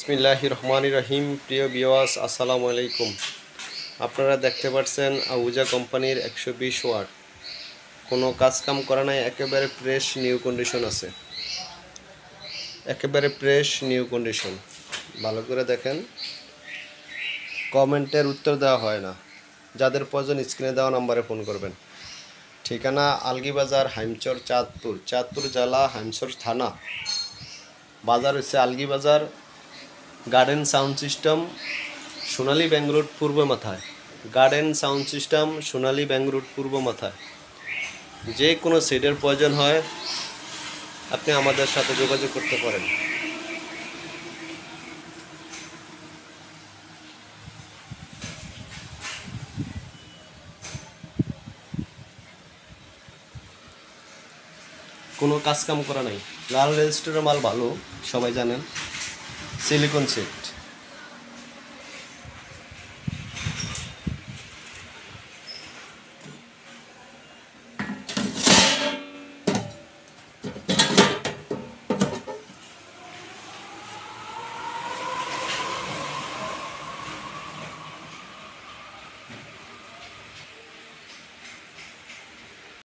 বিসমিল্লাহির রহমানির রহিম। প্রিয় ভিউয়ার্স, আসসালামু আলাইকুম। আপনারা দেখতে পাচ্ছেন আহুজা কোম্পানির 120 ওয়াট, কোনো কাজকাম করা নাই, একেবারে ফ্রেশ নিউ কন্ডিশন আছে, একেবারে ফ্রেশ নিউ কন্ডিশন। ভালো করে দেখেন, কমেন্টের উত্তর দেওয়া হয় না। যাদের প্রয়োজন স্ক্রিনে দেওয়া নাম্বারে ফোন করবেন। ঠিকানা আলগিবাজার, হাইমচর, চাঁদপুর জেলা, হাইমচর থানা। বাজার হচ্ছে আলগিবাজার, গার্ডেন সাউন্ড সিস্টেম, সোনালী ব্যাংক রোড পূর্ব মাথায়। গার্ডেন সাউন্ড সিস্টেম, সোনালী ব্যাংক রোড পূর্ব মাথায়। যে কোনো সেটের প্রয়োজন হয় আপনি আমাদের সাথে যোগাযোগ করতে পারেন। কোনো কাজকাম করা নাই। লাল রেজিস্টারের মাল ভালো, সবাই জানেন। Silicon set.